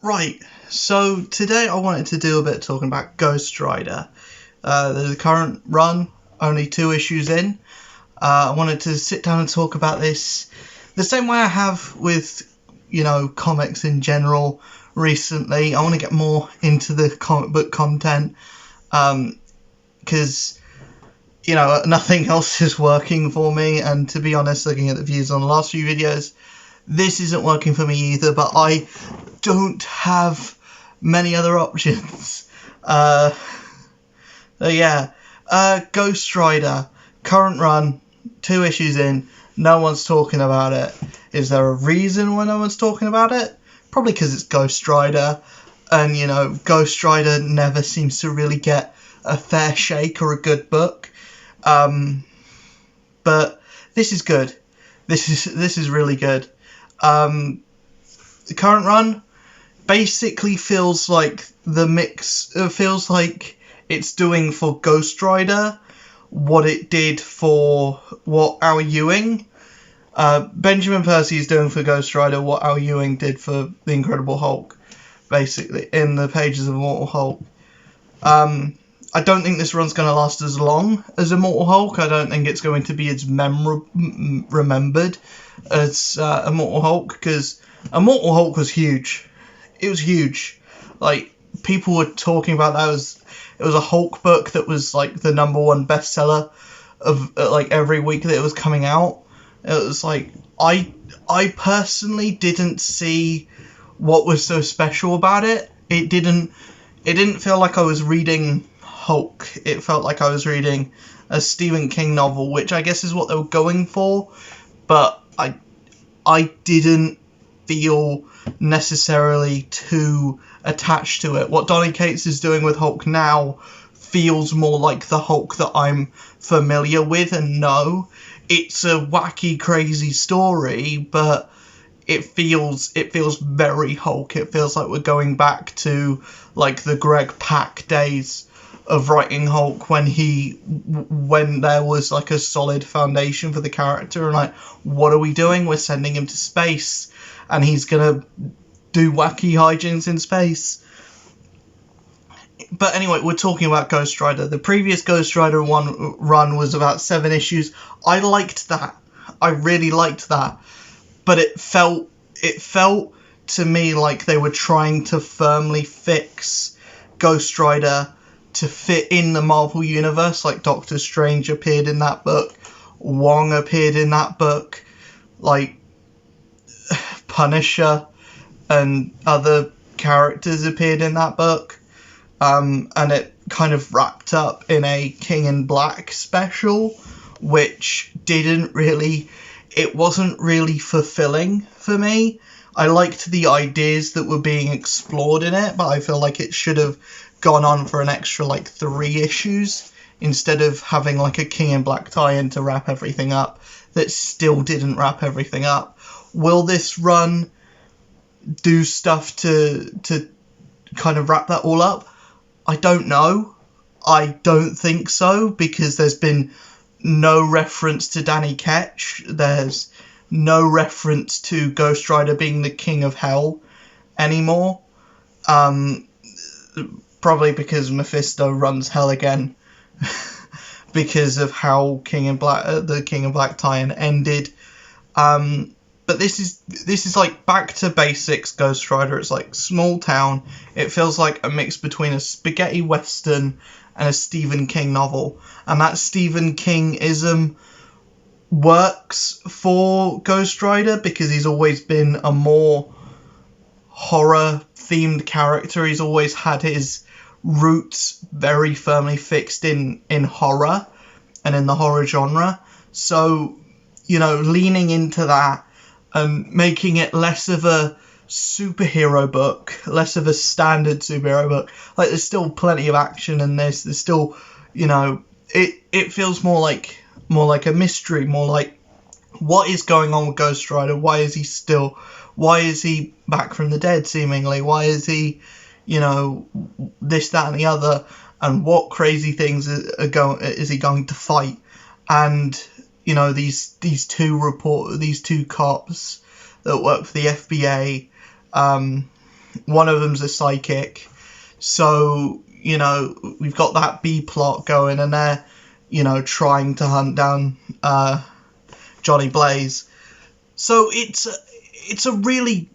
Right, so today I wanted to do a bit of talking about Ghost Rider. There's a current run, only 2 issues in. I wanted to sit down and talk about this the same way I have with, comics in general recently. I want to get more into the comic book content, because, nothing else is working for me, and to be honest, looking at the views on the last few videos, this isn't working for me either, but I don't have many other options. Ghost Rider, current run, 2 issues in, no one's talking about it. Is there a reason why no one's talking about it? Probably because it's Ghost Rider, and Ghost Rider never seems to really get a fair shake or a good book. But this is good. This is really good. The current run basically feels like feels like it's doing for Ghost Rider what it did for Al Ewing. Benjamin Percy is doing for Ghost Rider what Al Ewing did for The Incredible Hulk, basically, in the pages of Immortal Hulk. I don't think this run's going to last as long as Immortal Hulk. I don't think it's going to be as remembered as Immortal Hulk, because Immortal Hulk was huge. It was huge. Like, people were talking about that it was a Hulk book that was like the #1 bestseller of every week that it was coming out. It was like, I personally didn't see what was so special about it. It didn't feel like I was reading Hulk. It felt like I was reading a Stephen King novel, which I guess is what they were going for, but I didn't feel necessarily too attached to it. What Donny Cates is doing with Hulk now feels more like the Hulk that I'm familiar with and know. It's a wacky, crazy story, but it feels very Hulk. It feels like we're going back to like the Greg Pak days of writing Hulk, when there was like a solid foundation for the character, and like, what are we doing? We're sending him to space, and he's gonna do wacky hijinks in space. But anyway, we're talking about Ghost Rider. The previous Ghost Rider run was about 7 issues. I liked that. I really liked that. But it felt to me like they were trying to firmly fix Ghost Rider to fit in the Marvel Universe. Like, Doctor Strange appeared in that book. Wong appeared in that book. Like, Punisher and other characters appeared in that book. And it kind of wrapped up in a King in Black special, which it wasn't really fulfilling for me. I liked the ideas that were being explored in it, but I feel like it should have gone on for an extra 3 issues instead of having like a King in Black tie-in to wrap everything up that still didn't wrap everything up. Will this run do stuff to kind of wrap that all up? I don't know. I don't think so, because there's been no reference to Danny Ketch. There's no reference to Ghost Rider being the King of Hell anymore. Probably because Mephisto runs hell again, because of how the King in Black tie-in ended. But this is like back to basics Ghost Rider. It's like small town. It feels like a mix between a spaghetti western and a Stephen King novel. And that Stephen King-ism works for Ghost Rider because he's always been a more horror-themed character. He's always had his roots very firmly fixed in horror and in the horror genre. So, leaning into that and making it less of a superhero book, less of a standard superhero book. Like, there's still plenty of action in this. There's still, it feels more like a mystery, more like, what is going on with Ghost Rider? Why is he back from the dead, seemingly? Why is he, this, that, and the other? And what crazy things is he going to fight? And these two cops that work for the FBA, one of them's a psychic. So, you know, we've got that B plot going, and they're, you know, trying to hunt down Johnny Blaze. So it's a really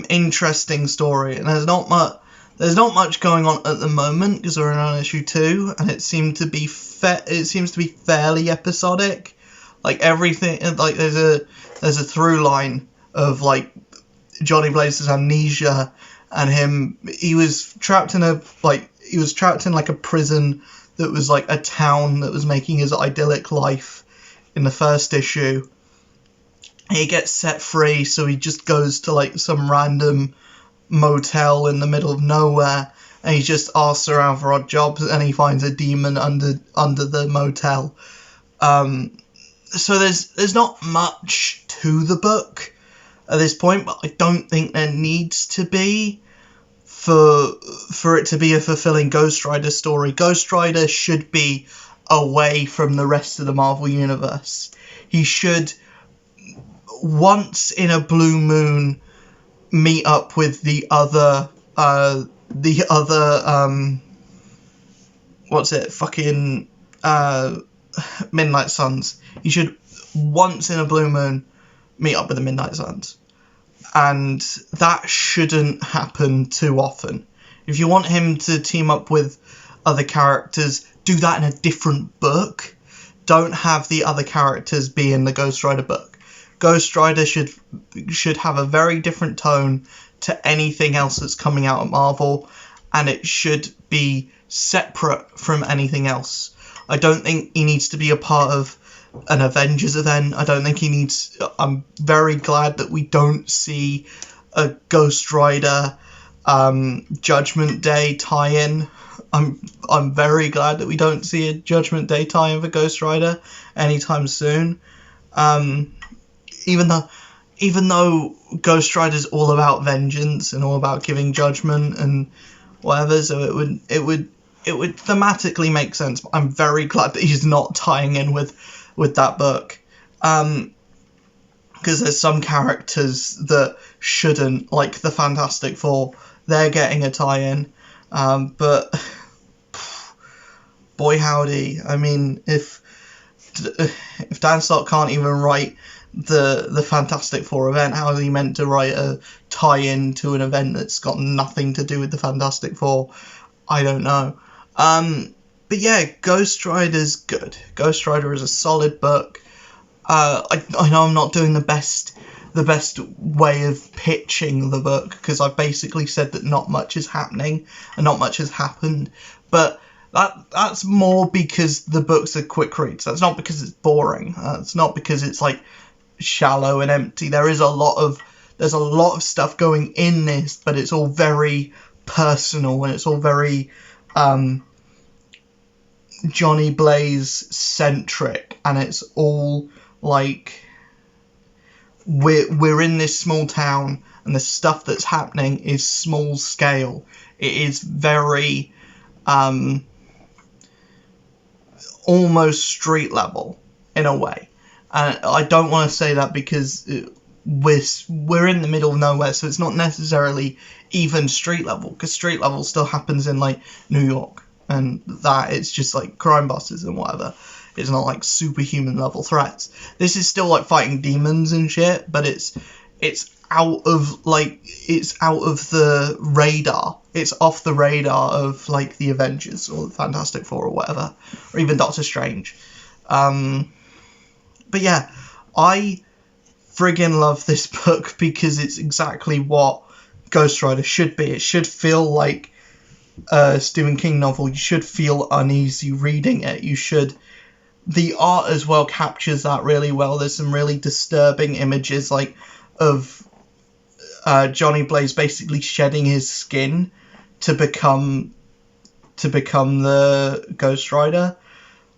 interesting story, and there's not much going on at the moment because we're on issue 2, and it seems to be fairly episodic. Like everything, like there's a through line of like Johnny Blaze's amnesia and him. He was trapped in like a prison that was like a town that was making his idyllic life in the first issue. He gets set free, so he just goes to like some random motel in the middle of nowhere, and he just asks around for odd jobs, and he finds a demon under the motel. So there's not much to the book at this point, but I don't think there needs to be for it to be a fulfilling Ghost Rider story. Ghost Rider should be away from the rest of the Marvel Universe. He should, once in a blue moon, meet up with the other Midnight Suns. He should, once in a blue moon, meet up with the Midnight Suns. And that shouldn't happen too often. If you want him to team up with other characters, do that in a different book. Don't have the other characters be in the Ghost Rider book. Ghost Rider should have a very different tone to anything else that's coming out at Marvel, and it should be separate from anything else. I don't think he needs to be a part of an Avengers event. I don't think he needs... I'm very glad that we don't see a Ghost Rider Judgment Day tie-in. I'm very glad that we don't see a Judgment Day tie-in for Ghost Rider anytime soon. Even though Ghost Rider's all about vengeance and all about giving judgment and whatever, so it would thematically make sense. But I'm very glad that he's not tying in with that book, because there's some characters that shouldn't, like the Fantastic Four. They're getting a tie-in, but boy howdy, I mean, if Dan Slott can't even write the Fantastic Four event, how is he meant to write a tie-in to an event that's got nothing to do with the Fantastic Four? I don't know. But yeah, Ghost Rider's good. Ghost Rider is a solid book. I know I'm not doing the best way of pitching the book, because I've basically said that not much is happening and not much has happened, but that's more because the books are quick reads. That's not because it's boring. It's not because it's like shallow and empty. There's a lot of stuff going in this, but it's all very personal, and it's all very Johnny Blaze centric, and it's all like we're in this small town, and the stuff that's happening is small scale. It is very almost street level in a way, and I don't want to say that because we're in the middle of nowhere, so it's not necessarily even street level, because street level still happens in like New York, and that it's just like crime bosses and whatever. It's not like superhuman level threats. This is still like fighting demons and shit, but it's out of the radar. It's off the radar of like the Avengers or the Fantastic Four or whatever, or even Doctor Strange. But yeah, I friggin' love this book because it's exactly what Ghost Rider should be. It should feel like a Stephen King novel. You should feel uneasy reading it. The art as well captures that really well. There's some really disturbing images like of Johnny Blaze basically shedding his skin to become the Ghost Rider.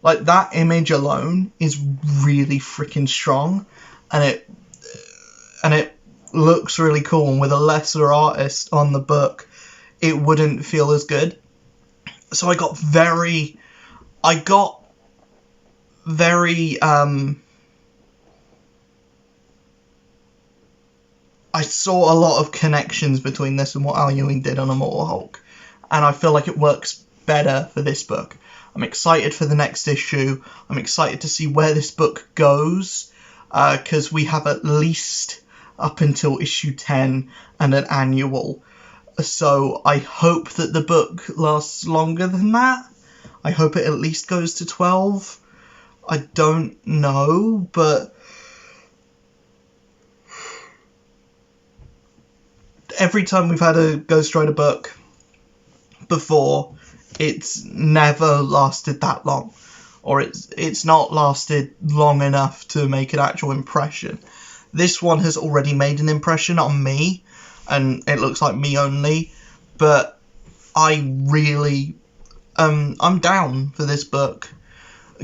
Like, that image alone is really freaking strong, and it looks really cool, and with a lesser artist on the book, it wouldn't feel as good. So I got very I saw a lot of connections between this and what Al Ewing did on Immortal Hulk, and I feel like it works better for this book. I'm excited for the next issue. I'm excited to see where this book goes, because we have at least up until issue 10 and an annual. So I hope that the book lasts longer than that. I hope it at least goes to 12. I don't know, but every time we've had a Ghost Rider book before, it's never lasted that long, or it's not lasted long enough to make an actual impression. This one has already made an impression on me, and it looks like me only, but I really I'm down for this book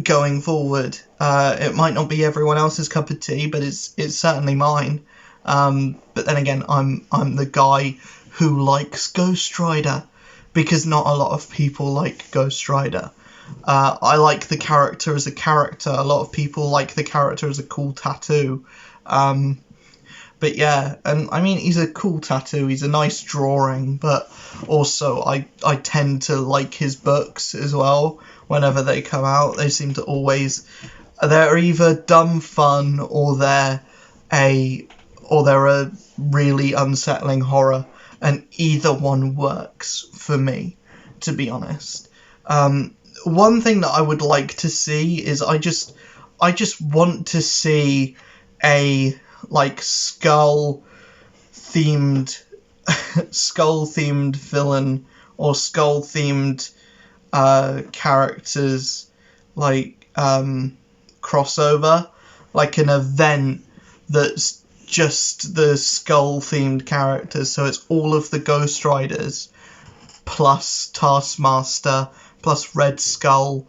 going forward. It might not be everyone else's cup of tea, but it's certainly mine. But then again, I'm the guy who likes Ghost Rider, because not a lot of people like Ghost Rider. I like the character as a character. A lot of people like the character as a cool tattoo. But yeah, and I mean, he's a cool tattoo, he's a nice drawing, but also I tend to like his books as well. Whenever they come out, they seem to always, they're either dumb fun or they're a really unsettling horror, and either one works for me, to be honest. One thing that I would like to see is I just want to see a like skull themed villain, or skull themed characters, like crossover, like an event that's just the skull themed characters. So it's all of the Ghost Riders plus Taskmaster plus Red Skull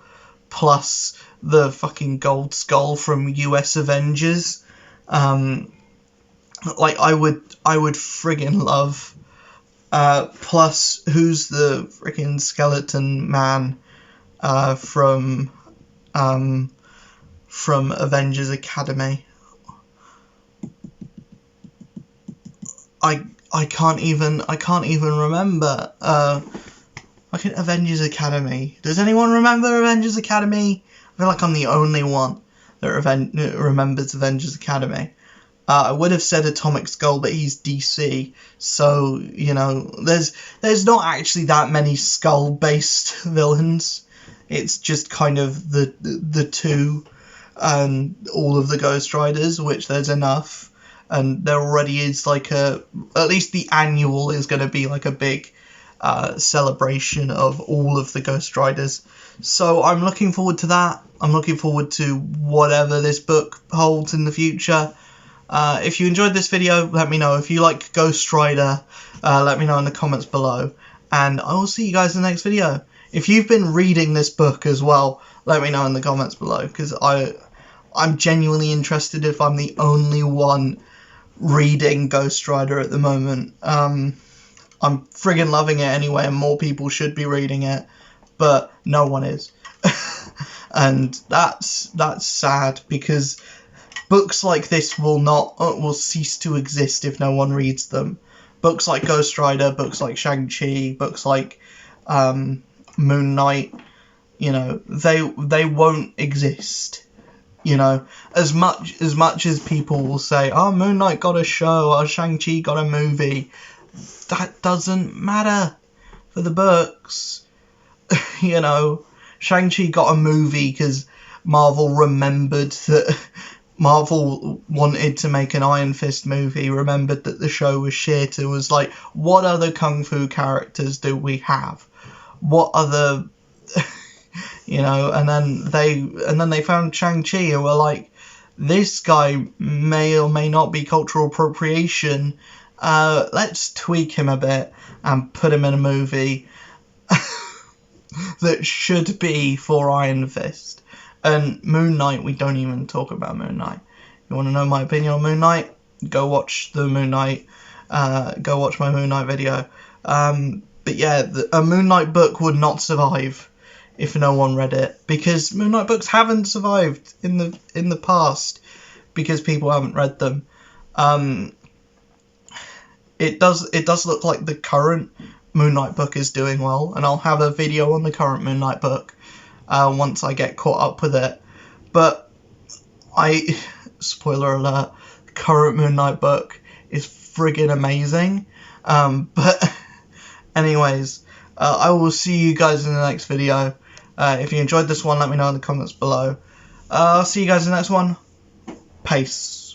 plus the fucking Gold Skull from US Avengers. Like I would friggin' love. Plus, who's the freaking skeleton man from Avengers Academy? I can't even remember. Avengers Academy. Does anyone remember Avengers Academy? I feel like I'm the only one that remembers Avengers Academy. I would have said Atomic Skull, but he's DC, so, you know, there's not actually that many skull-based villains. It's just kind of the two, and all of the Ghost Riders, which there's enough, and there already is like at least the annual is going to be like a big celebration of all of the Ghost Riders. So I'm looking forward to that. I'm looking forward to whatever this book holds in the future. If you enjoyed this video, let me know. If you like Ghost Rider, let me know in the comments below. And I will see you guys in the next video. If you've been reading this book as well, let me know in the comments below, because I'm genuinely interested if I'm the only one reading Ghost Rider at the moment. I'm friggin' loving it anyway, and more people should be reading it, but no one is. And that's sad, because books like this will cease to exist if no one reads them. Books like Ghost Rider, books like Shang-Chi, books like Moon Knight, you know, they won't exist. You know, as much as people will say, oh, Moon Knight got a show, or Shang-Chi got a movie, that doesn't matter for the books. You know, Shang-Chi got a movie because Marvel remembered that Marvel wanted to make an Iron Fist movie, remembered that the show was shit. It was like, what other kung fu characters do we have? What other, you know? And then they found Shang-Chi and were like, this guy may or may not be cultural appropriation. Let's tweak him a bit and put him in a movie that should be for Iron Fist. And Moon Knight, we don't even talk about Moon Knight. You want to know my opinion on Moon Knight? Go watch the Moon Knight. Go watch my Moon Knight video. But yeah, a Moon Knight book would not survive if no one read it, because Moon Knight books haven't survived in the past because people haven't read them. it does look like the current Moon Knight book is doing well, and I'll have a video on the current Moon Knight book once I get caught up with it. But spoiler alert, the current Moon Knight book is friggin' amazing. But anyways, I will see you guys in the next video. If you enjoyed this one, let me know in the comments below. I'll see you guys in the next one. Peace.